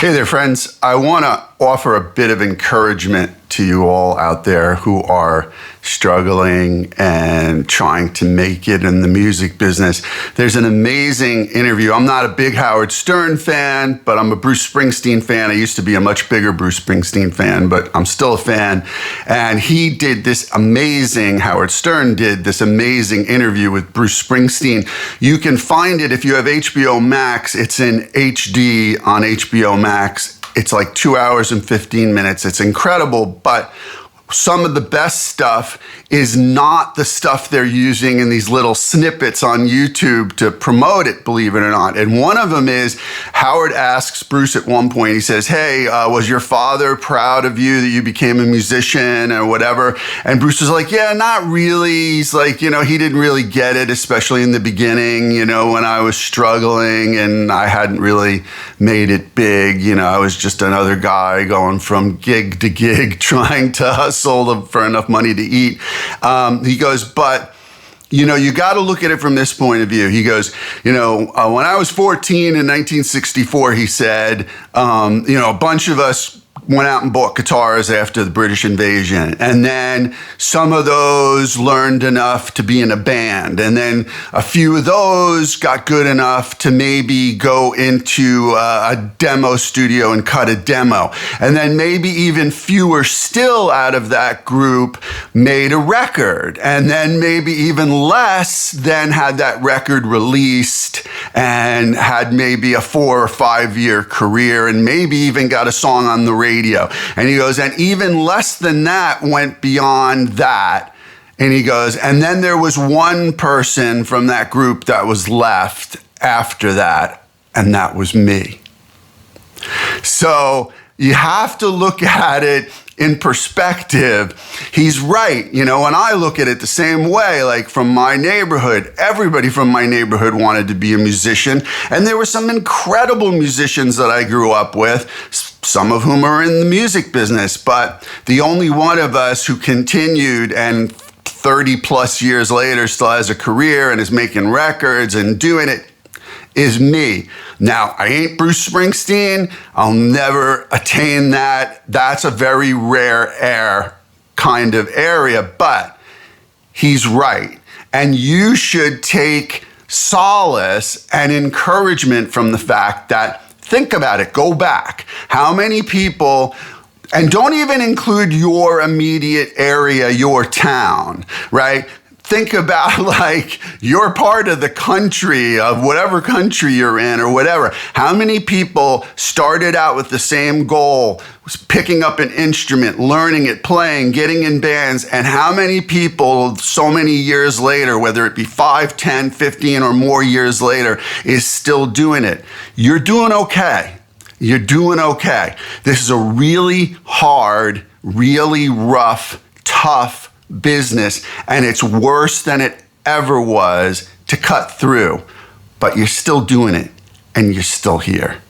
Hey there, friends. I want to offer a bit of encouragement to you all out there who are struggling and trying to make it in the music business. There's an amazing interview. I'm not a big Howard Stern fan, but I'm a Bruce Springsteen fan. I used to be a much bigger Bruce Springsteen fan, but I'm still a fan. And Howard Stern did this amazing interview with Bruce Springsteen. You can find it if you have HBO Max. It's in HD on HBO Max. It's like 2 hours and 15 minutes. It's incredible, but some of the best stuff is not the stuff they're using in these little snippets on YouTube to promote it, believe it or not. And one of them is Howard asks Bruce at one point, he says, hey, was your father proud of you that you became a musician or whatever? And Bruce was like, yeah, not really. He's like, he didn't really get it, especially in the beginning, when I was struggling and I hadn't really made it big. I was just another guy going from gig to gig trying to hustle for enough money to eat. He goes, but you got to look at it from this point of view. He goes, when I was 14 in 1964, he said, a bunch of us went out and bought guitars after the British invasion. And then some of those learned enough to be in a band. And then a few of those got good enough to maybe go into a demo studio and cut a demo. And then maybe even fewer still out of that group made a record. And then maybe even less then had that record released and had maybe a 4 or 5 year career and maybe even got a song on the radio. And he goes, and even less than that went beyond that. And he goes, and then there was one person from that group that was left after that, and that was me. So you have to look at it in perspective. He's right. And I look at it the same way, like from my neighborhood, everybody from my neighborhood wanted to be a musician. And there were some incredible musicians that I grew up with, some of whom are in the music business, but the only one of us who continued and 30 plus years later still has a career and is making records and doing it is me. Now, I ain't Bruce Springsteen. I'll never attain that. That's a very rare air kind of area, but he's right. And you should take solace and encouragement from the fact that, think about it, go back. How many people, and don't even include your immediate area, your town, right? Think about like your part of the country, of whatever country you're in or whatever. How many people started out with the same goal, was picking up an instrument, learning it, playing, getting in bands, and how many people so many years later, whether it be 5, 10, 15 or more years later, is still doing it? You're doing okay. You're doing okay. This is a really hard, really rough, tough business, and it's worse than it ever was to cut through, but you're still doing it and you're still here.